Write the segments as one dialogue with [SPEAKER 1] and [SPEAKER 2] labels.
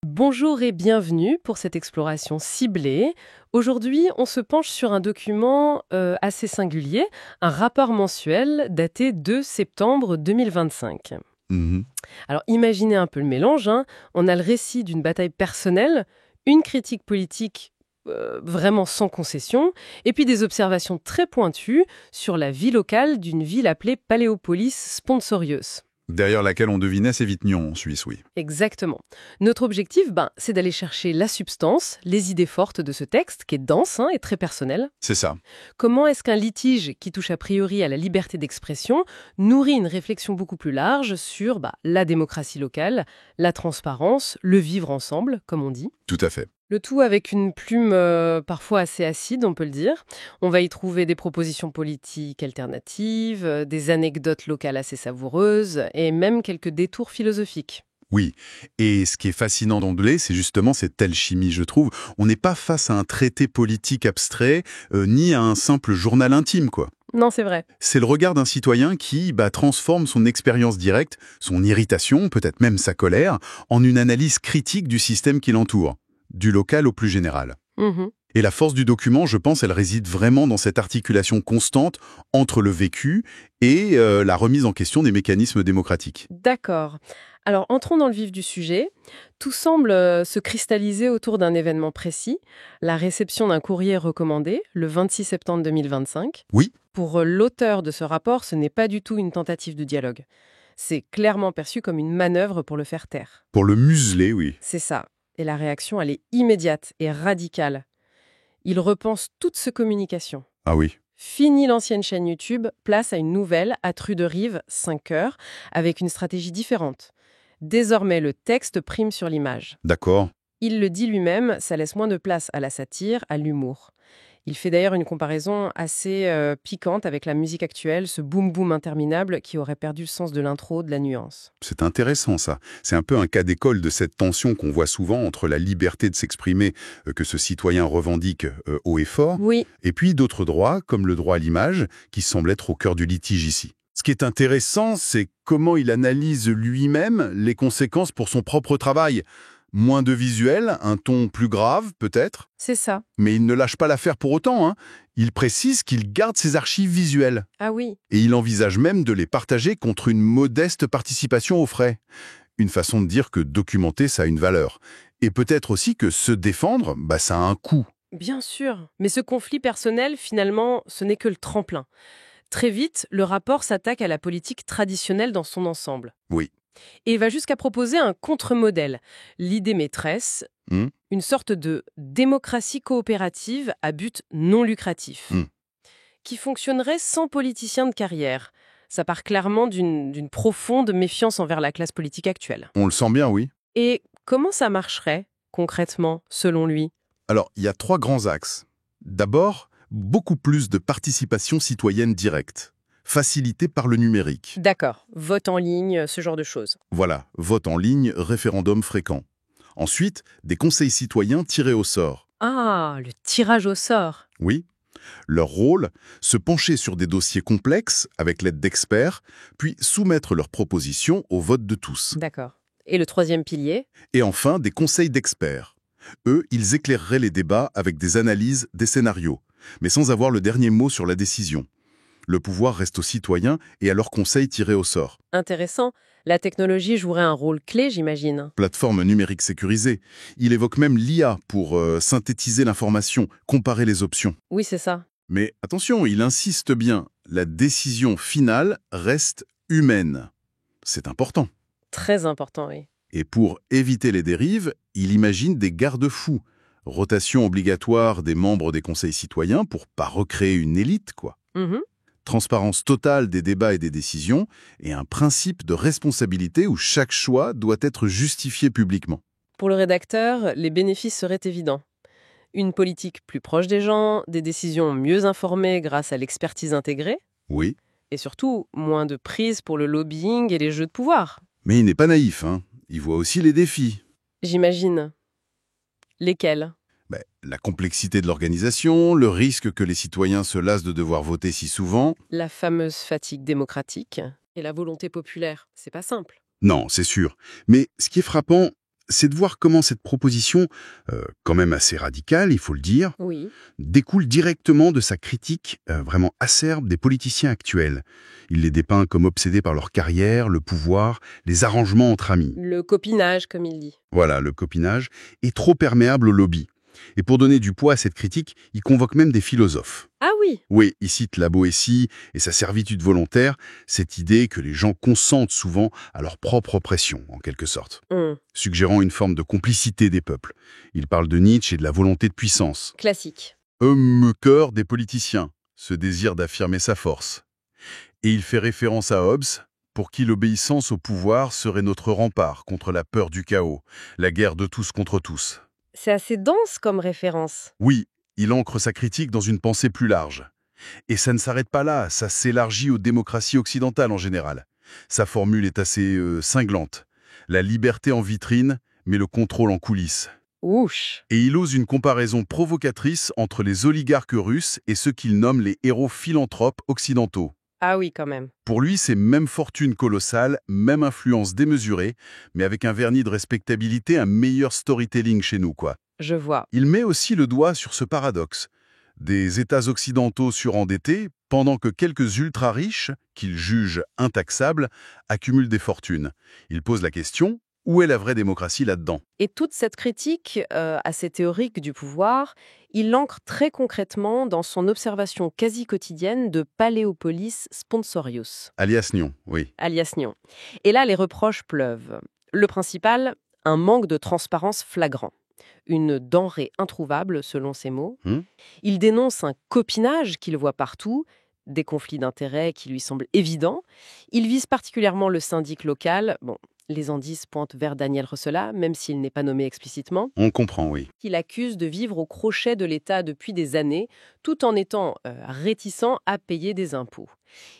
[SPEAKER 1] Bonjour et bienvenue pour cette exploration ciblée. Aujourd'hui, on se penche sur un document assez singulier, un rapport mensuel daté de septembre 2025.
[SPEAKER 2] Mhm.
[SPEAKER 1] Alors imaginez un peu le mélange, hein. On a le récit d'une bataille personnelle, une critique politique vraiment sans concession, et puis des observations très pointues sur la vie locale d'une ville appelée Paléopolis Sponsorius.
[SPEAKER 2] Derrière laquelle on devinait Sévignon en Suisse, oui.
[SPEAKER 1] Exactement. Notre objectif, c'est d'aller chercher la substance, les idées fortes de ce texte, qui est dense et très personnel.
[SPEAKER 2] C'est ça.
[SPEAKER 1] Comment est-ce qu'un litige qui touche a priori à la liberté d'expression nourrit une réflexion beaucoup plus large sur la démocratie locale, la transparence, le vivre ensemble, comme on dit.
[SPEAKER 2] Tout à fait.
[SPEAKER 1] Le tout avec une plume parfois assez acide, on peut le dire. On va y trouver des propositions politiques alternatives, des anecdotes locales assez savoureuses et même quelques détours philosophiques.
[SPEAKER 2] Oui. Et ce qui est fascinant d'emblée, c'est justement cette alchimie, je trouve. On n'est pas face à un traité politique abstrait, ni à un simple journal intime, quoi.
[SPEAKER 1] Non, c'est vrai.
[SPEAKER 2] C'est le regard d'un citoyen qui transforme son expérience directe, son irritation, peut-être même sa colère, en une analyse critique du système qui l'entoure, du local au plus général.
[SPEAKER 1] Mhm.
[SPEAKER 2] Et la force du document, je pense, elle réside vraiment dans cette articulation constante entre le vécu et la remise en question des mécanismes démocratiques.
[SPEAKER 1] D'accord. Alors, entrons dans le vif du sujet. Tout semble se cristalliser autour d'un événement précis, la réception d'un courrier recommandé, le 26 septembre 2025.
[SPEAKER 2] Oui,
[SPEAKER 1] Pour l'auteur de ce rapport, ce n'est pas du tout une tentative de dialogue. C'est clairement perçu comme une manœuvre pour le faire taire.
[SPEAKER 2] pour le museler, oui.
[SPEAKER 1] C'est ça. Et la réaction, elle est immédiate et radicale. Il repense toute ce communication.
[SPEAKER 2] Ah oui,
[SPEAKER 1] Fini l'ancienne chaîne YouTube, place à une nouvelle, à Truderive, 5 heures, avec une stratégie différente. Désormais, le texte prime sur l'image.
[SPEAKER 2] d'accord.
[SPEAKER 1] Il le dit lui-même, ça laisse moins de place à la satire, à l'humour. Il fait d'ailleurs une comparaison assez piquante avec la musique actuelle, ce boom-boom interminable qui aurait perdu le sens de l'intro, de la nuance.
[SPEAKER 2] C'est intéressant ça. C'est un peu un cas d'école de cette tension qu'on voit souvent entre la liberté de s'exprimer que ce citoyen revendique haut et fort,
[SPEAKER 1] Oui,
[SPEAKER 2] et puis d'autres droits, comme le droit à l'image, qui semble être au cœur du litige ici. Ce qui est intéressant, c'est comment il analyse lui-même les conséquences pour son propre travail. Moins de visuel, un ton plus grave peut-être,
[SPEAKER 1] c'est ça.
[SPEAKER 2] mais il ne lâche pas l'affaire pour autant, hein. Il précise qu'il garde ses archives visuelles.
[SPEAKER 1] Ah oui,
[SPEAKER 2] Et il envisage même de les partager contre une modeste participation aux frais. Une façon de dire que documenter, ça a une valeur. Et peut-être aussi que se défendre, ça a un coût.
[SPEAKER 1] bien sûr. Mais ce conflit personnel, finalement, ce n'est que le tremplin. Très vite, le rapport s'attaque à la politique traditionnelle dans son ensemble.
[SPEAKER 2] Oui.
[SPEAKER 1] Et va jusqu'à proposer un contre-modèle. L'idée maîtresse,
[SPEAKER 2] Hmm.
[SPEAKER 1] une sorte de démocratie coopérative à but non lucratif,
[SPEAKER 2] Hmm.
[SPEAKER 1] qui fonctionnerait sans politiciens de carrière. Ça part clairement d'une profonde méfiance envers la classe politique actuelle.
[SPEAKER 2] On le sent bien, oui.
[SPEAKER 1] Et comment ça marcherait, concrètement, selon lui?
[SPEAKER 2] Alors, il y a 3 grands axes. D'abord, beaucoup plus de participation citoyenne directe, facilitée par le numérique.
[SPEAKER 1] D'accord, vote en ligne, ce genre de choses.
[SPEAKER 2] Voilà, vote en ligne, référendum fréquent. Ensuite, des conseils citoyens tirés au sort.
[SPEAKER 1] Ah, le tirage au sort.
[SPEAKER 2] Oui. Leur rôle, se pencher sur des dossiers complexes avec l'aide d'experts, puis soumettre leurs propositions au vote de tous.
[SPEAKER 1] D'accord. Et le troisième pilier?
[SPEAKER 2] Et enfin, des conseils d'experts. Eux, ils éclaireraient les débats avec des analyses, des scénarios, mais sans avoir le dernier mot sur la décision. Le pouvoir reste aux citoyens et à leurs conseils tirés au sort.
[SPEAKER 1] Intéressant. La technologie jouerait un rôle clé, j'imagine.
[SPEAKER 2] Plateforme numérique sécurisée. Il évoque même l'IA pour synthétiser l'information, comparer les options.
[SPEAKER 1] Oui, c'est ça.
[SPEAKER 2] Mais attention, il insiste bien, la décision finale reste humaine. C'est important.
[SPEAKER 1] Très important, oui.
[SPEAKER 2] Et pour éviter les dérives, il imagine des garde-fous. Rotation obligatoire des membres des conseils citoyens pour pas recréer une élite, quoi.
[SPEAKER 1] Mhm.
[SPEAKER 2] Transparence totale des débats et des décisions, et un principe de responsabilité où chaque choix doit être justifié publiquement.
[SPEAKER 1] Pour le rédacteur, les bénéfices seraient évidents. Une politique plus proche des gens, des décisions mieux informées grâce à l'expertise intégrée,
[SPEAKER 2] Oui,
[SPEAKER 1] et surtout moins de prise pour le lobbying et les jeux de pouvoir.
[SPEAKER 2] mais il n'est pas naïf, hein. Il voit aussi les défis.
[SPEAKER 1] J'imagine. Lesquels?
[SPEAKER 2] La complexité de l'organisation, le risque que les citoyens se lassent de devoir voter si souvent.
[SPEAKER 1] La fameuse fatigue démocratique et la volonté populaire. C'est pas simple.
[SPEAKER 2] Non, c'est sûr. Mais ce qui est frappant, c'est de voir comment cette proposition, quand même assez radicale, il faut le dire,
[SPEAKER 1] Oui.
[SPEAKER 2] découle directement de sa critique vraiment acerbe des politiciens actuels. Il les dépeint comme obsédés par leur carrière, le pouvoir, les arrangements entre amis.
[SPEAKER 1] Le copinage, comme il dit.
[SPEAKER 2] Voilà, le copinage est trop perméable au lobby. Et pour donner du poids à cette critique, il convoque même des philosophes.
[SPEAKER 1] Ah oui.
[SPEAKER 2] Oui, il cite la Boétie et sa servitude volontaire, cette idée que les gens consentent souvent à leur propre oppression, en quelque sorte, suggérant une forme de complicité des peuples. Il parle de Nietzsche et de la volonté de puissance.
[SPEAKER 1] Classique.
[SPEAKER 2] Homme cœur des politiciens, ce désir d'affirmer sa force. Et il fait référence à Hobbes, pour qui l'obéissance au pouvoir serait notre rempart contre la peur du chaos, la guerre de tous contre tous.
[SPEAKER 1] C'est assez dense comme référence.
[SPEAKER 2] Oui, il ancre sa critique dans une pensée plus large. Et ça ne s'arrête pas là, ça s'élargit aux démocraties occidentales en général. Sa formule est assez cinglante. La liberté en vitrine, mais le contrôle en coulisses.
[SPEAKER 1] Ouch.
[SPEAKER 2] Et il ose une comparaison provocatrice entre les oligarques russes et ceux qu'il nomme les héros philanthropes occidentaux.
[SPEAKER 1] Ah oui, quand même.
[SPEAKER 2] Pour lui, c'est même fortune colossale, même influence démesurée, mais avec un vernis de respectabilité, un meilleur storytelling chez nous, quoi.
[SPEAKER 1] Je vois.
[SPEAKER 2] Il met aussi le doigt sur ce paradoxe. Des États occidentaux surendettés, pendant que quelques ultra-riches, qu'il juge intaxables, accumulent des fortunes. Il pose la question, où est la vraie démocratie là-dedans?
[SPEAKER 1] Et toute cette critique assez théorique du pouvoir, il l'ancre très concrètement dans son observation quasi quotidienne de Paléopolis Sponsorius,
[SPEAKER 2] Alias Nion, oui.
[SPEAKER 1] alias Nyon. Et là, les reproches pleuvent. Le principal, un manque de transparence flagrant. Une denrée introuvable, selon ses mots. Il dénonce un copinage qu'il voit partout, des conflits d'intérêts qui lui semblent évidents. Il vise particulièrement le syndic local. Bon, les indices pointent vers Daniel Rossellat, même s'il n'est pas nommé explicitement.
[SPEAKER 2] On comprend, oui.
[SPEAKER 1] Il accuse de vivre au crochet de l'État depuis des années, tout en étant réticent à payer des impôts.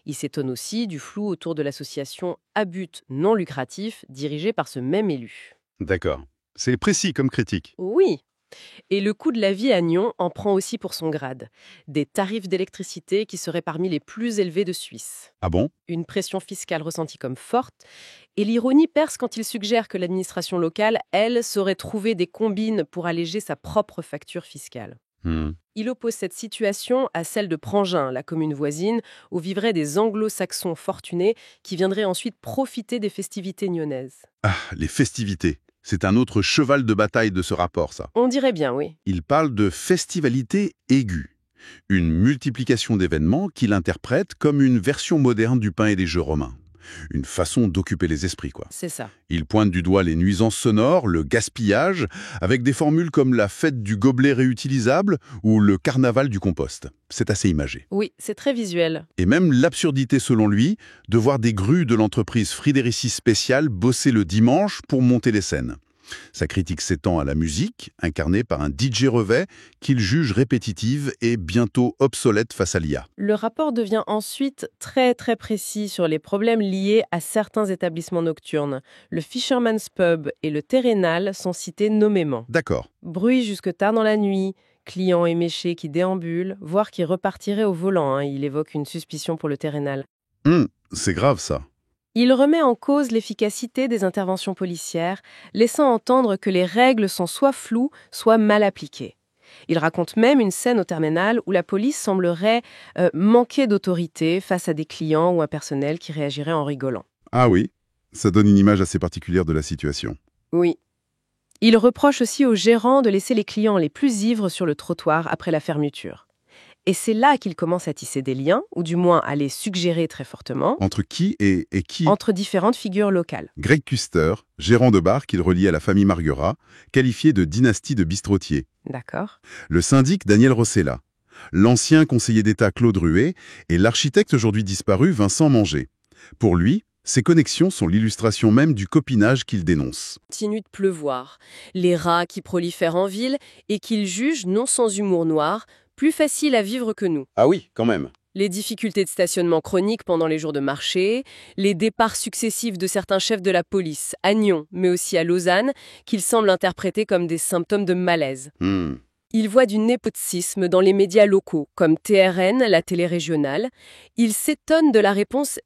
[SPEAKER 1] Il s'étonne aussi du flou autour de l'association à but non lucratif dirigée par ce même élu.
[SPEAKER 2] D'accord. C'est précis comme critique.
[SPEAKER 1] Oui. Et le coût de la vie à Nyon en prend aussi pour son grade. Des tarifs d'électricité qui seraient parmi les plus élevés de Suisse.
[SPEAKER 2] Ah bon?
[SPEAKER 1] Une pression fiscale ressentie comme forte. Et l'ironie perce quand il suggère que l'administration locale, elle, saurait trouver des combines pour alléger sa propre facture fiscale. Il oppose cette situation à celle de Prangin, la commune voisine, où vivraient des anglo-saxons fortunés qui viendraient ensuite profiter des festivités nyonnaises.
[SPEAKER 2] Ah, les festivités. C'est un autre cheval de bataille de ce rapport, ça.
[SPEAKER 1] On dirait bien, oui.
[SPEAKER 2] Il parle de festivalité aiguë, une multiplication d'événements qu'il interprète comme une version moderne du pain et des jeux romains. Une façon d'occuper les esprits, quoi.
[SPEAKER 1] C'est ça.
[SPEAKER 2] Il pointe du doigt les nuisances sonores, le gaspillage, avec des formules comme la fête du gobelet réutilisable ou le carnaval du compost. C'est assez imagé.
[SPEAKER 1] Oui, c'est très visuel.
[SPEAKER 2] Et même l'absurdité, selon lui, de voir des grues de l'entreprise Friderici Special bosser le dimanche pour monter les scènes. Sa critique s'étend à la musique, incarnée par un DJ Revet, qu'il juge répétitive et bientôt obsolète face à l'IA.
[SPEAKER 1] Le rapport devient ensuite très très précis sur les problèmes liés à certains établissements nocturnes. Le Fisherman's Pub et le Terrénal sont cités nommément.
[SPEAKER 2] D'accord.
[SPEAKER 1] Bruit jusque tard dans la nuit, clients éméchés qui déambulent, voire qui repartiraient au volant. Il évoque une suspicion pour le Terrénal.
[SPEAKER 2] C'est grave ça.
[SPEAKER 1] Il remet en cause l'efficacité des interventions policières, laissant entendre que les règles sont soit floues, soit mal appliquées. Il raconte même une scène au terminal où la police semblerait manquer d'autorité face à des clients ou un personnel qui réagirait en rigolant.
[SPEAKER 2] Ah oui, ça donne une image assez particulière de la situation.
[SPEAKER 1] Oui. Il reproche aussi aux gérants de laisser les clients les plus ivres sur le trottoir après la fermeture. Et c'est là qu'il commence à tisser des liens, ou du moins à les suggérer très fortement,
[SPEAKER 2] Entre qui et qui?
[SPEAKER 1] entre différentes figures locales.
[SPEAKER 2] Greg Custer, gérant de bar qu'il relie à la famille Marguerat, qualifié de dynastie de bistrotiers.
[SPEAKER 1] D'accord.
[SPEAKER 2] Le syndic Daniel Rossellat, l'ancien conseiller d'État Claude Ruet et l'architecte aujourd'hui disparu Vincent Manger. Pour lui, ces connexions sont l'illustration même du copinage qu'il dénonce.
[SPEAKER 1] Continue de pleuvoir. Les rats qui prolifèrent en ville et qu'il juge, non sans humour noir, plus facile à vivre que nous.
[SPEAKER 2] Ah oui, quand même.
[SPEAKER 1] Les difficultés de stationnement chroniques pendant les jours de marché, les départs successifs de certains chefs de la police, à Nyon, mais aussi à Lausanne, qu'ils semblent interpréter comme des symptômes de malaise. Il voit du népotisme dans les médias locaux, comme TRN, la télé régionale. Il s'étonne de la réponse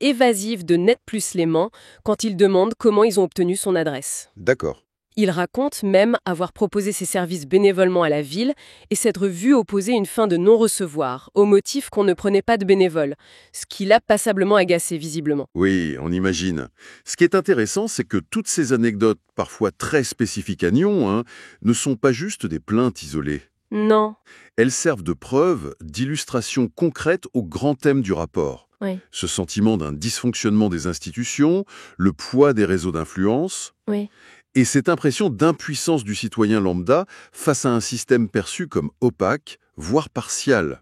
[SPEAKER 1] évasive de Net Plus Léman quand il demande comment ils ont obtenu son adresse.
[SPEAKER 2] D'accord.
[SPEAKER 1] Il raconte même avoir proposé ses services bénévolement à la ville et s'être vu opposer une fin de non-recevoir, au motif qu'on ne prenait pas de bénévoles, ce qui l'a passablement agacé visiblement.
[SPEAKER 3] Oui, on imagine. Ce qui est intéressant, c'est que toutes ces anecdotes, parfois très spécifiques à Nyon, ne sont pas juste des plaintes isolées.
[SPEAKER 1] Non.
[SPEAKER 3] Elles servent de preuve, d'illustration concrète au grand thème du rapport.
[SPEAKER 1] Oui.
[SPEAKER 3] Ce sentiment d'un dysfonctionnement des institutions, le poids des réseaux d'influence,
[SPEAKER 1] Oui.
[SPEAKER 3] et cette impression d'impuissance du citoyen lambda face à un système perçu comme opaque, voire partial.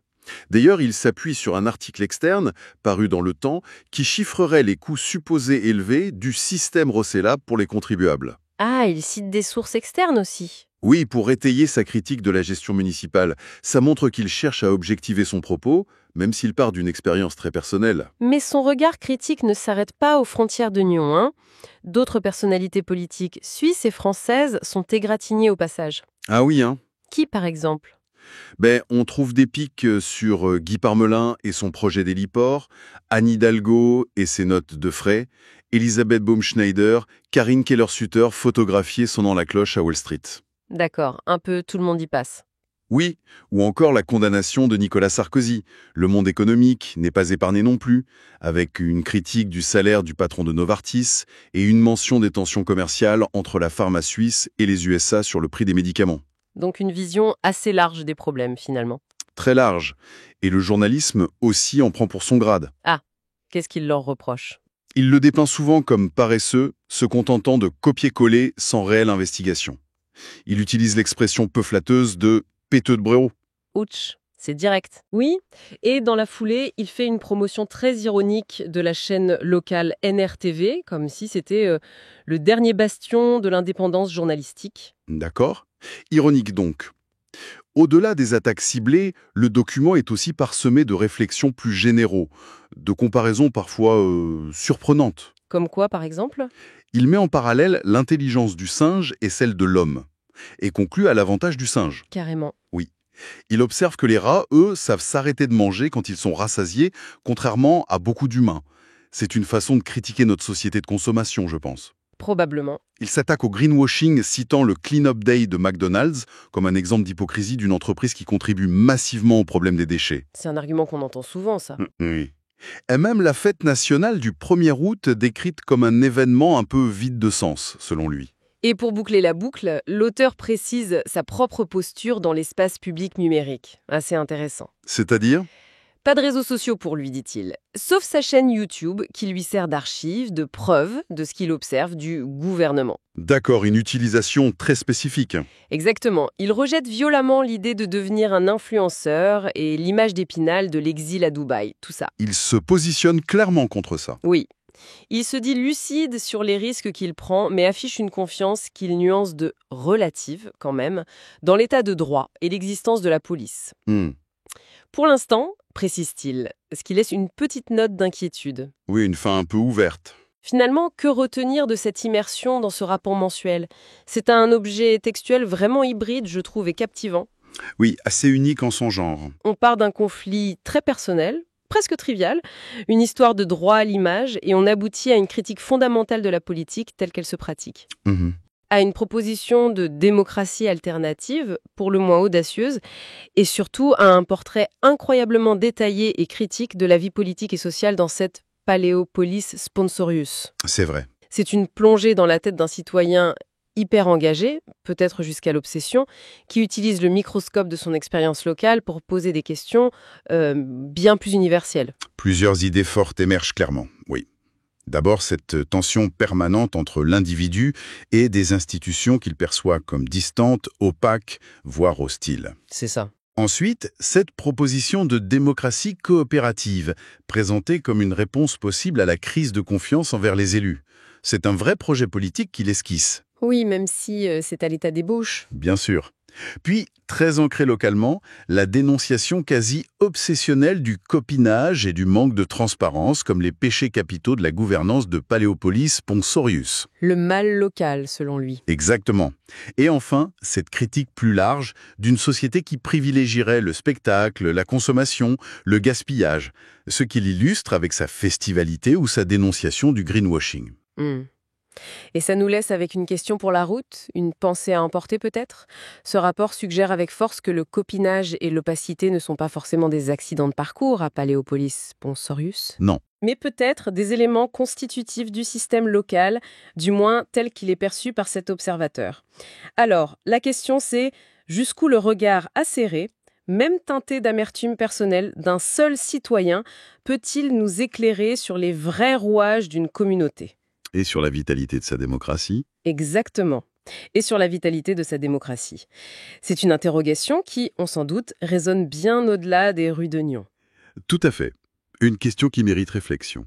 [SPEAKER 3] D'ailleurs, il s'appuie sur un article externe, paru dans Le Temps, qui chiffrerait les coûts supposés élevés du système Rossella pour les contribuables.
[SPEAKER 1] Ah, il cite des sources externes aussi.
[SPEAKER 3] Oui, pour étayer sa critique de la gestion municipale, ça montre qu'il cherche à objectiver son propos, même s'il part d'une expérience très personnelle.
[SPEAKER 1] Mais son regard critique ne s'arrête pas aux frontières de Nyon, hein. D'autres personnalités politiques suisses et françaises sont égratignées au passage.
[SPEAKER 3] Ah oui,
[SPEAKER 1] Qui, par exemple?
[SPEAKER 3] On trouve des pics sur Guy Parmelin et son projet d'héliport, Anne Hidalgo et ses notes de frais, Elisabeth Baumschneider, Karine Keller-Sutter photographiée sonnant la cloche à Wall Street.
[SPEAKER 1] D'accord, un peu tout le monde y passe.
[SPEAKER 3] Oui, ou encore la condamnation de Nicolas Sarkozy. Le monde économique n'est pas épargné non plus, avec une critique du salaire du patron de Novartis et une mention des tensions commerciales entre la pharma suisse et les USA sur le prix des médicaments.
[SPEAKER 1] Donc une vision assez large des problèmes, finalement.
[SPEAKER 3] Très large. Et le journalisme aussi en prend pour son grade.
[SPEAKER 1] Ah, qu'est-ce qu'il leur reproche?
[SPEAKER 3] Il le dépeint souvent comme paresseux, se contentant de copier-coller sans réelle investigation. Il utilise l'expression peu flatteuse de « péteux de bréau ».
[SPEAKER 1] Ouch, c'est direct. Oui, et dans la foulée, il fait une promotion très ironique de la chaîne locale NRTV, comme si c'était le dernier bastion de l'indépendance journalistique.
[SPEAKER 3] D'accord. Ironique donc. Au-delà des attaques ciblées, le document est aussi parsemé de réflexions plus généraux, de comparaisons parfois surprenantes.
[SPEAKER 1] Comme quoi, par exemple?
[SPEAKER 3] Il met en parallèle l'intelligence du singe et celle de l'homme, et conclut à l'avantage du singe.
[SPEAKER 1] Carrément.
[SPEAKER 3] Oui. Il observe que les rats, eux, savent s'arrêter de manger quand ils sont rassasiés, contrairement à beaucoup d'humains. C'est une façon de critiquer notre société de consommation, je pense.
[SPEAKER 1] Probablement.
[SPEAKER 3] Il s'attaque au greenwashing, citant le Clean-up Day de McDonald's comme un exemple d'hypocrisie d'une entreprise qui contribue massivement au problème des déchets.
[SPEAKER 1] C'est un argument qu'on entend souvent, ça.
[SPEAKER 3] Oui. Et même la fête nationale du 1er août décrite comme un événement un peu vide de sens, selon lui.
[SPEAKER 1] Et pour boucler la boucle, l'auteur précise sa propre posture dans l'espace public numérique. Assez intéressant.
[SPEAKER 3] C'est-à-dire ?
[SPEAKER 1] Pas de réseaux sociaux pour lui, dit-il. Sauf sa chaîne YouTube qui lui sert d'archive, de preuve de ce qu'il observe du gouvernement.
[SPEAKER 3] D'accord, une utilisation très spécifique.
[SPEAKER 1] Exactement. Il rejette violemment l'idée de devenir un influenceur et l'image d'Épinal de l'exil à Dubaï, tout ça.
[SPEAKER 3] Il se positionne clairement contre ça.
[SPEAKER 1] Oui. Il se dit lucide sur les risques qu'il prend, mais affiche une confiance qu'il nuance de relative, quand même, dans l'état de droit et l'existence de la police. Pour l'instant, précise-t-il, ce qui laisse une petite note d'inquiétude.
[SPEAKER 3] Oui, une fin un peu ouverte.
[SPEAKER 1] Finalement, que retenir de cette immersion dans ce rapport mensuel? C'est un objet textuel vraiment hybride, je trouve, et captivant.
[SPEAKER 3] Oui, assez unique en son genre.
[SPEAKER 1] On part d'un conflit très personnel, presque trivial, une histoire de droit à l'image, et on aboutit à une critique fondamentale de la politique telle qu'elle se pratique. À une proposition de démocratie alternative, pour le moins audacieuse, et surtout à un portrait incroyablement détaillé et critique de la vie politique et sociale dans cette Paléopolis Sponsorius.
[SPEAKER 3] C'est vrai.
[SPEAKER 1] C'est une plongée dans la tête d'un citoyen hyper engagé, peut-être jusqu'à l'obsession, qui utilise le microscope de son expérience locale pour poser des questions bien plus universelles.
[SPEAKER 2] Plusieurs idées fortes émergent clairement, oui. D'abord, cette tension permanente entre l'individu et des institutions qu'il perçoit comme distantes, opaques, voire hostiles.
[SPEAKER 1] C'est ça.
[SPEAKER 2] Ensuite, cette proposition de démocratie coopérative, présentée comme une réponse possible à la crise de confiance envers les élus. C'est un vrai projet politique qu'il esquisse.
[SPEAKER 1] Oui, même si c'est à l'état d'ébauche.
[SPEAKER 2] Bien sûr. Puis, très ancré localement, la dénonciation quasi obsessionnelle du copinage et du manque de transparence comme les péchés capitaux de la gouvernance de Paléopolis Sponsorius.
[SPEAKER 1] Le mal local, selon lui.
[SPEAKER 2] Exactement. Et enfin, cette critique plus large d'une société qui privilégierait le spectacle, la consommation, le gaspillage, ce qu'il illustre avec sa festivalité ou sa dénonciation du greenwashing.
[SPEAKER 1] Et ça nous laisse avec une question pour la route, une pensée à emporter peut-être. Ce rapport suggère avec force que le copinage et l'opacité ne sont pas forcément des accidents de parcours à Paléopolis Ponsorius,
[SPEAKER 2] Non.
[SPEAKER 1] mais peut-être des éléments constitutifs du système local, du moins tel qu'il est perçu par cet observateur. Alors, la question c'est jusqu'où le regard acéré, même teinté d'amertume personnelle, d'un seul citoyen peut-il nous éclairer sur les vrais rouages d'une communauté ?
[SPEAKER 2] Et sur la vitalité de sa démocratie?
[SPEAKER 1] Exactement. Et sur la vitalité de sa démocratie. C'est une interrogation qui, on s'en doute, résonne bien au-delà des rues de Nyon.
[SPEAKER 2] Tout à fait. Une question qui mérite réflexion.